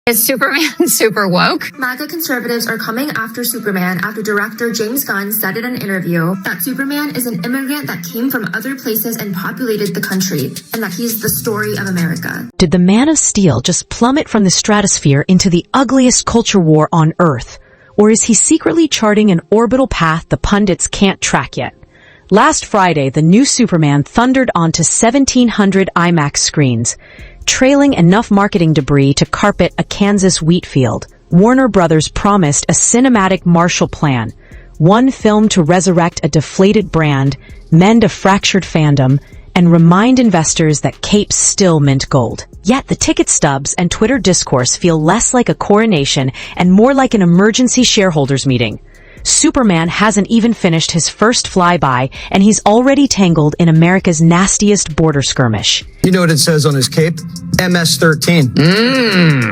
Is Superman super woke? MAGA conservatives are coming after Superman after director James Gunn said in an interview that Superman is an immigrant that came from other places and populated the country, and that he's the story of America. Did the Man of Steel just plummet from the stratosphere into the ugliest culture war on Earth? Or is he secretly charting an orbital path the pundits can't track yet? Last Friday, the new Superman thundered onto 1,700 IMAX screens, trailing enough marketing debris to carpet a Kansas wheat field. Warner Brothers promised a cinematic Marshall Plan, one film to resurrect a deflated brand, mend a fractured fandom, and remind investors that capes still mint gold. Yet the ticket stubs and Twitter discourse feel less like a coronation and more like an emergency shareholders meeting. Superman hasn't even finished his first flyby, and he's already tangled in America's nastiest border skirmish. You know what it says on his cape? MS-13.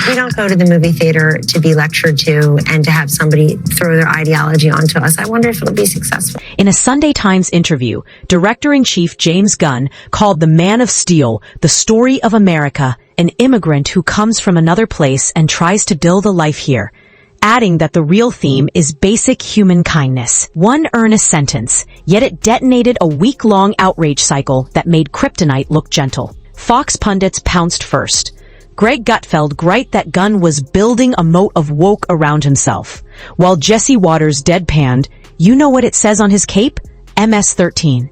We don't go to the movie theater to be lectured to and to have somebody throw their ideology onto us. I wonder if it'll be successful. In a Sunday Times interview, Director-in-Chief James Gunn called The Man of Steel the story of America, an immigrant who comes from another place and tries to build a life here, adding that the real theme is basic human kindness. One earnest sentence, yet it detonated a week-long outrage cycle that made kryptonite look gentle. Fox pundits pounced first. Greg Gutfeld griped that Gunn was building a moat of woke around himself, while Jesse Waters deadpanned, "You know what it says on his cape? MS-13.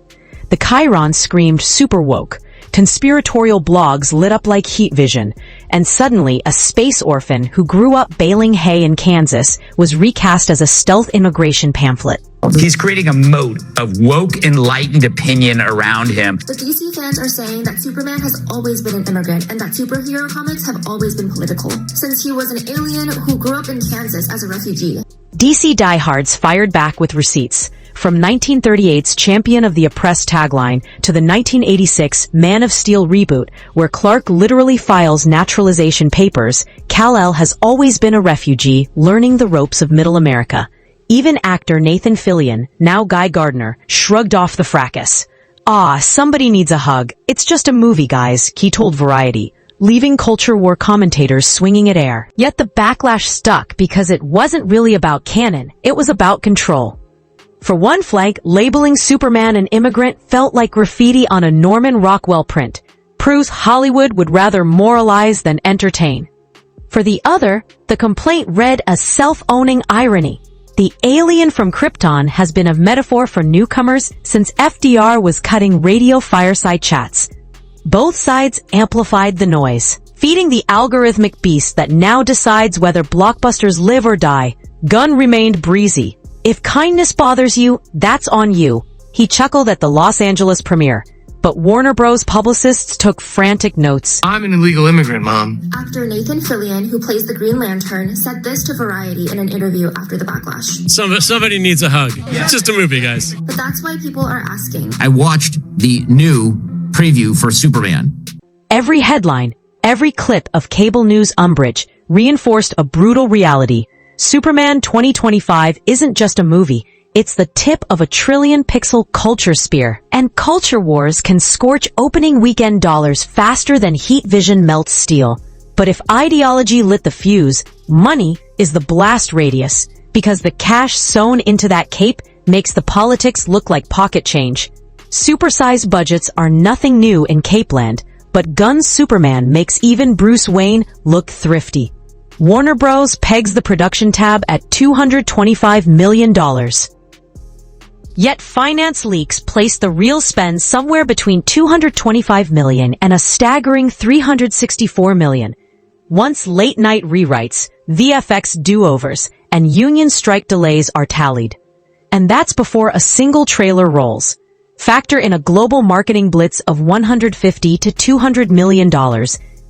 The Chiron screamed super woke. Conspiratorial blogs lit up like heat vision, and suddenly a space orphan who grew up baling hay in Kansas was recast as a stealth immigration pamphlet. He's creating a moat of woke, enlightened opinion around him. The DC fans are saying that Superman has always been an immigrant and that superhero comics have always been political, since he was an alien who grew up in Kansas as a refugee. DC diehards fired back with receipts. From 1938's Champion of the Oppressed tagline to the 1986 Man of Steel reboot, where Clark literally files naturalization papers, Kal-El has always been a refugee learning the ropes of Middle America. Even actor Nathan Fillion, now Guy Gardner, shrugged off the fracas. "Ah, somebody needs a hug. It's just a movie, guys," he told Variety, leaving culture war commentators swinging at air. Yet the backlash stuck because it wasn't really about canon, it was about control. For one flank, labeling Superman an immigrant felt like graffiti on a Norman Rockwell print, proves Hollywood would rather moralize than entertain. For the other, the complaint read as self-owning irony. The alien from Krypton has been a metaphor for newcomers since FDR was cutting radio fireside chats. Both sides amplified the noise, feeding the algorithmic beast that now decides whether blockbusters live or die. Gunn remained breezy. "If kindness bothers you, that's on you," he chuckled at the Los Angeles premiere. But Warner Bros. Publicists took frantic notes. I'm an illegal immigrant, Mom. Actor Nathan Fillion, who plays the Green Lantern, said this to Variety in an interview after the backlash. Somebody needs a hug. It's just a movie, guys. But that's why people are asking. I watched the new preview for Superman. Every headline, every clip of cable news umbrage reinforced a brutal reality. Superman 2025 isn't just a movie, it's the tip of a trillion-pixel culture spear. And culture wars can scorch opening weekend dollars faster than heat vision melts steel. But if ideology lit the fuse, money is the blast radius, because the cash sewn into that cape makes the politics look like pocket change. Supersized budgets are nothing new in Capeland, but Gunn's Superman makes even Bruce Wayne look thrifty. Warner Bros. Pegs the production tab at $225 million. Yet finance leaks place the real spend somewhere between $225 million and a staggering $364 million. Once late-night rewrites, VFX do-overs, and union strike delays are tallied. And that's before a single trailer rolls. Factor in a global marketing blitz of $150 to $200 million,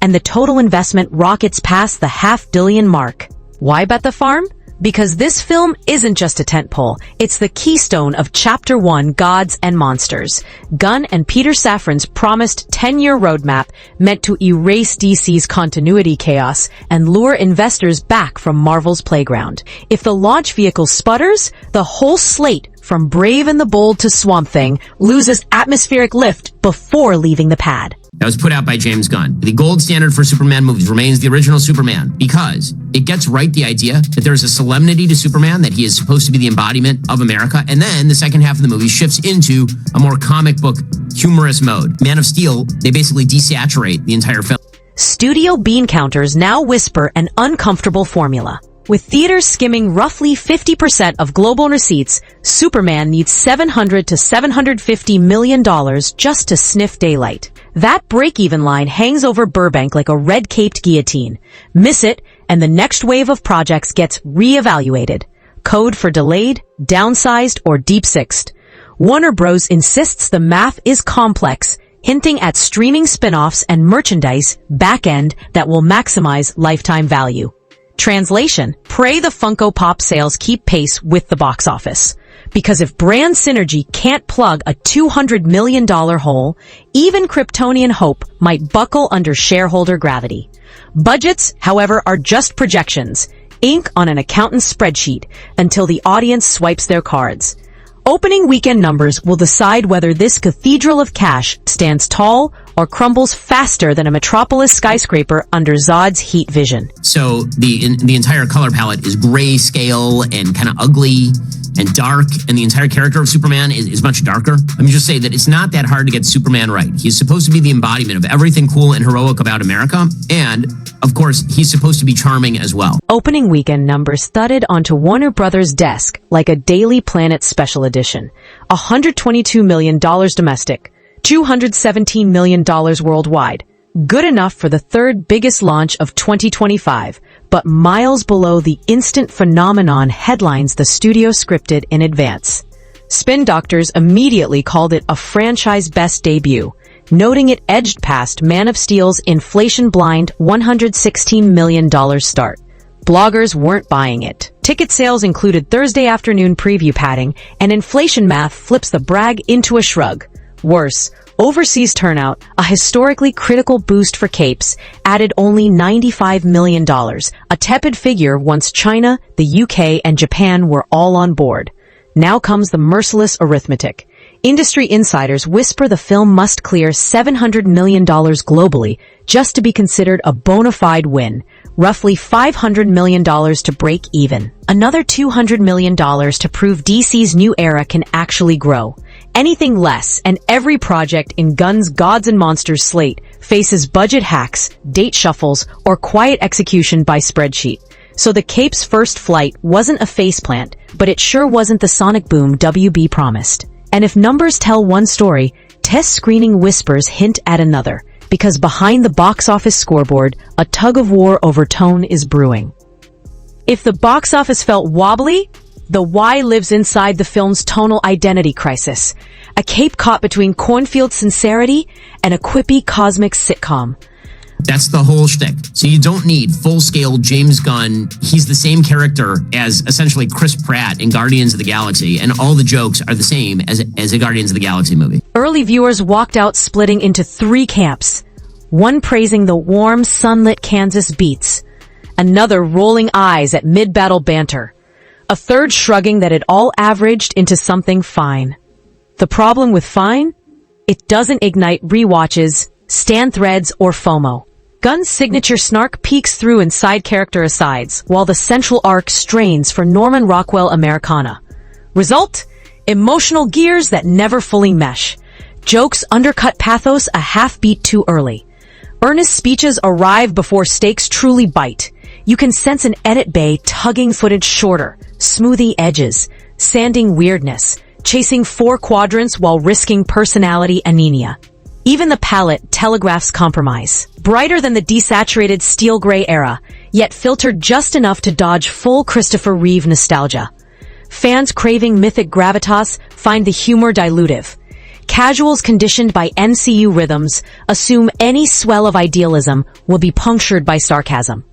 and the total investment rockets past the $500 million mark. Why bet the farm? Because this film isn't just a tentpole, it's the keystone of Chapter 1, Gods and Monsters. Gunn and Peter Safran's promised 10-year roadmap meant to erase DC's continuity chaos and lure investors back from Marvel's playground. If the launch vehicle sputters, the whole slate from Brave and the Bold to Swamp Thing, loses atmospheric lift before leaving the pad. That was put out by James Gunn. The gold standard for Superman movies remains the original Superman because it gets right the idea that there's a solemnity to Superman, that he is supposed to be the embodiment of America, and then the second half of the movie shifts into a more comic book, humorous mode. Man of Steel, they basically desaturate the entire film. Studio bean counters now whisper an uncomfortable formula. With theaters skimming roughly 50% of global receipts, Superman needs $700 to $750 million just to sniff daylight. That break-even line hangs over Burbank like a red-caped guillotine. Miss it, and the next wave of projects gets re-evaluated. Code for delayed, downsized, or deep-sixed. Warner Bros. Insists the math is complex, hinting at streaming spin-offs and merchandise back-end that will maximize lifetime value. Translation: pray the Funko Pop sales keep pace with the box office. Because if brand synergy can't plug a $200 million hole, even Kryptonian hope might buckle under shareholder gravity. Budgets, however, are just projections, ink on an accountant's spreadsheet, until the audience swipes their cards. Opening weekend numbers will decide whether this cathedral of cash stands tall or crumbles faster than a metropolis skyscraper under Zod's heat vision. So the entire color palette is grayscale and kind of ugly and dark, and the entire character of Superman is much darker. Let me just say that it's not that hard to get Superman right. He's supposed to be the embodiment of everything cool and heroic about America, and, of course, he's supposed to be charming as well. Opening weekend numbers thudded onto Warner Brothers' desk like a Daily Planet special edition. $122 million domestic, $217 million worldwide. Good enough for the third biggest launch of 2025, but miles below the instant phenomenon headlines the studio scripted in advance. Spin Doctors immediately called it a franchise best debut, noting it edged past Man of Steel's inflation-blind $116 million start. Bloggers weren't buying it. Ticket sales included Thursday afternoon preview padding, and inflation math flips the brag into a shrug. Worse, overseas turnout, a historically critical boost for capes, added only $95 million, a tepid figure once China, the UK, and Japan were all on board. Now comes the merciless arithmetic. Industry insiders whisper the film must clear $700 million globally just to be considered a bona fide win, roughly $500 million to break even. Another $200 million to prove DC's new era can actually grow. Anything less, and every project in Gunn's Gods and Monsters slate faces budget hacks, date shuffles, or quiet execution by spreadsheet. So the Cape's first flight wasn't a faceplant, but it sure wasn't the sonic boom WB promised. And if numbers tell one story, test screening whispers hint at another, because behind the box office scoreboard, a tug-of-war over tone is brewing. If the box office felt wobbly, the why lives inside the film's tonal identity crisis, a Cape caught between cornfield sincerity and a quippy cosmic sitcom. That's the whole shtick. So you don't need full-scale James Gunn. He's the same character as essentially Chris Pratt in Guardians of the Galaxy, and all the jokes are the same as a Guardians of the Galaxy movie. Early viewers walked out splitting into three camps. One praising the warm, sunlit Kansas beats. Another rolling eyes at mid-battle banter. A third shrugging that it all averaged into something fine. The problem with fine? It doesn't ignite rewatches, stan threads, or FOMO. Gunn's signature snark peeks through in side character asides, while the central arc strains for Norman Rockwell Americana. Result? Emotional gears that never fully mesh. Jokes undercut pathos a half beat too early. Earnest speeches arrive before stakes truly bite. You can sense an edit bay tugging footage shorter, smoothing edges, sanding weirdness, chasing four quadrants while risking personality anemia. Even the palette telegraphs compromise. Brighter than the desaturated steel gray era, yet filtered just enough to dodge full Christopher Reeve nostalgia. Fans craving mythic gravitas find the humor dilutive. Casuals conditioned by MCU rhythms assume any swell of idealism will be punctured by sarcasm.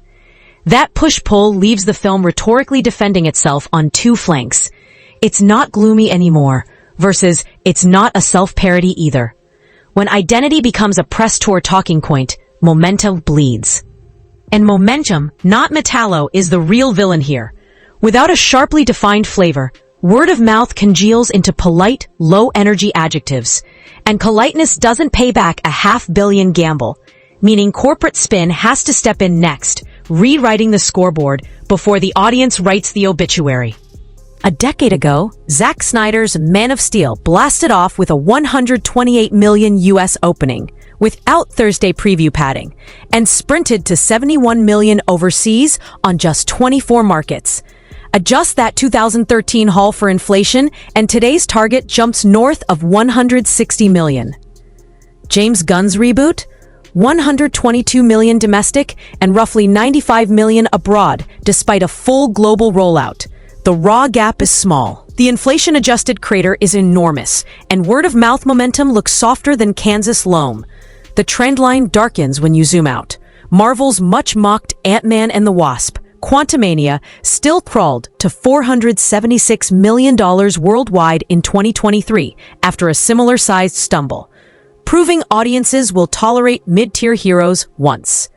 That push-pull leaves the film rhetorically defending itself on two flanks. It's not gloomy anymore, versus it's not a self-parody either. When identity becomes a press tour talking point, momentum bleeds. And momentum, not metallo, is the real villain here. Without a sharply defined flavor, Word of mouth congeals into polite, low-energy adjectives. And politeness doesn't pay back a $500 million gamble, meaning corporate spin has to step in next, rewriting the scoreboard before the audience writes the obituary. A decade ago, Zack Snyder's Man of Steel blasted off with a $128 million US opening, without Thursday preview padding, and sprinted to $71 million overseas on just 24 markets. Adjust that 2013 haul for inflation, and today's target jumps north of $160 million. James Gunn's reboot? $122 million domestic and roughly $95 million abroad, despite a full global rollout. The raw gap is small. The inflation-adjusted crater is enormous, and word-of-mouth momentum looks softer than Kansas loam. The trend line darkens when you zoom out. Marvel's much-mocked Ant-Man and the Wasp, Quantumania, still crawled to $476 million worldwide in 2023 after a similar-sized stumble, proving audiences will tolerate mid-tier heroes once.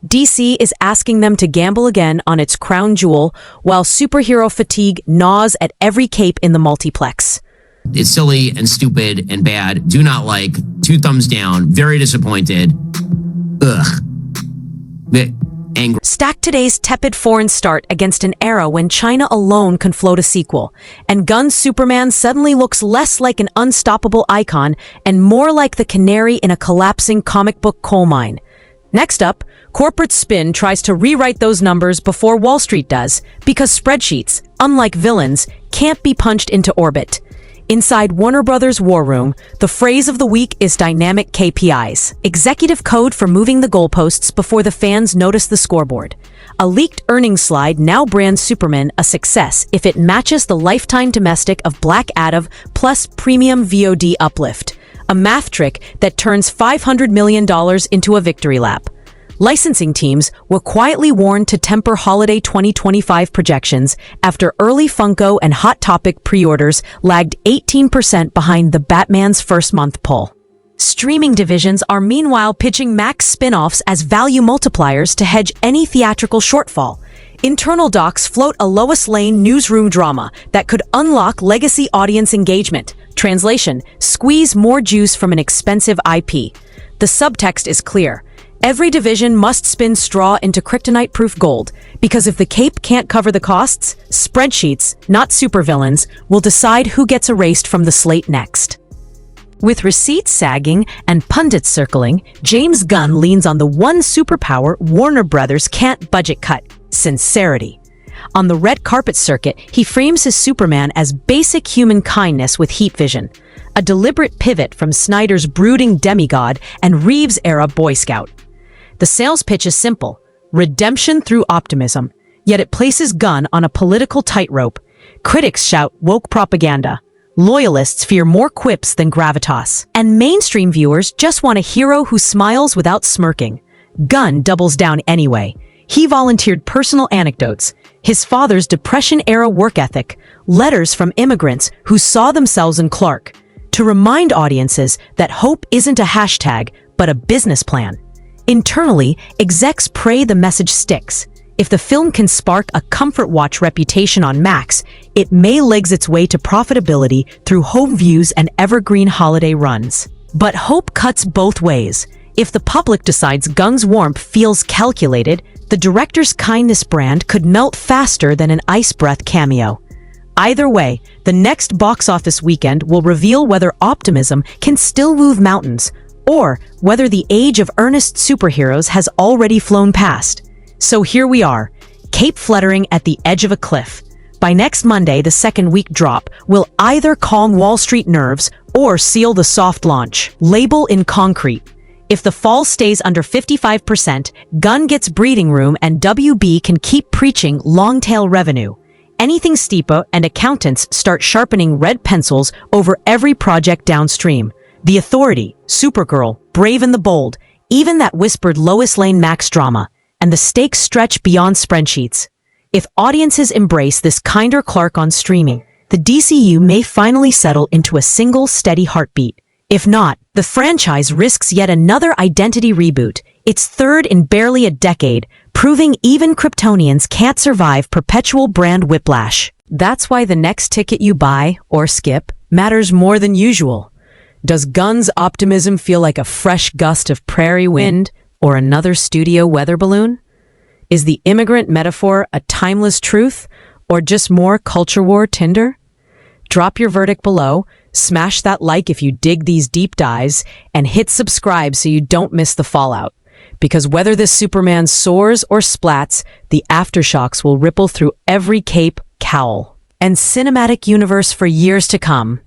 DC is asking them to gamble again on its crown jewel, while superhero fatigue gnaws at every cape in the multiplex. It's silly and stupid and bad. Do not like. 2 thumbs down. Very disappointed. Ugh. Angry. Stack today's tepid foreign start against an era when China alone can float a sequel, and Gunn's Superman suddenly looks less like an unstoppable icon and more like the canary in a collapsing comic book coal mine. Next up, corporate spin tries to rewrite those numbers before Wall Street does, because spreadsheets, unlike villains, can't be punched into orbit. Inside Warner Brothers' war room, the phrase of the week is dynamic KPIs, executive code for moving the goalposts before the fans notice the scoreboard. A leaked earnings slide now brands Superman a success if it matches the lifetime domestic of Black Adam plus premium VOD uplift, a math trick that turns $500 million into a victory lap. Licensing teams were quietly warned to temper holiday 2025 projections after early Funko and Hot Topic pre-orders lagged 18% behind the Batman's first-month pull. Streaming divisions are meanwhile pitching Max spin-offs as value multipliers to hedge any theatrical shortfall. Internal docs float a Lois Lane newsroom drama that could unlock legacy audience engagement. Translation: squeeze more juice from an expensive IP. The subtext is clear. Every division must spin straw into kryptonite-proof gold, because if the cape can't cover the costs, spreadsheets, not supervillains, will decide who gets erased from the slate next. With receipts sagging and pundits circling, James Gunn leans on the one superpower Warner Brothers can't budget cut: sincerity. On the red carpet circuit, he frames his Superman as basic human kindness with heat vision, a deliberate pivot from Snyder's brooding demigod and Reeves-era Boy Scout. The sales pitch is simple: redemption through optimism, yet it places Gunn on a political tightrope. Critics shout woke propaganda. Loyalists fear more quips than gravitas. And mainstream viewers just want a hero who smiles without smirking. Gunn doubles down anyway. He volunteered personal anecdotes, his father's Depression-era work ethic, letters from immigrants who saw themselves in Clark, to remind audiences that hope isn't a hashtag, but a business plan. Internally, execs pray the message sticks. If the film can spark a comfort watch reputation on Max, it may legs its way to profitability through home views and evergreen holiday runs. But hope cuts both ways. If the public decides Gunn's warmth feels calculated, the director's kindness brand could melt faster than an ice breath cameo. Either way, the next box office weekend will reveal whether optimism can still move mountains, or whether the age of earnest superheroes has already flown past. So here we are, cape fluttering at the edge of a cliff. By next Monday, the second week drop will either calm Wall Street nerves or seal the soft launch. Label in concrete. If the fall stays under 55%, Gunn gets breathing room and WB can keep preaching long-tail revenue. Anything steeper and accountants start sharpening red pencils over every project downstream. The Authority, Supergirl, Brave and the Bold, even that whispered Lois Lane Max drama. And the stakes stretch beyond spreadsheets. If audiences embrace this kinder Clark on streaming, the DCU may finally settle into a single steady heartbeat. If not, the franchise risks yet another identity reboot, its third in barely a decade, proving even Kryptonians can't survive perpetual brand whiplash. That's why the next ticket you buy or skip matters more than usual. Does Gunn's optimism feel like a fresh gust of prairie wind or another studio weather balloon? Is the immigrant metaphor a timeless truth or just more culture war tinder? Drop your verdict below, smash that like if you dig these deep dives, and hit subscribe so you don't miss the fallout. Because whether this Superman soars or splats, the aftershocks will ripple through every cape, cowl, and cinematic universe for years to come.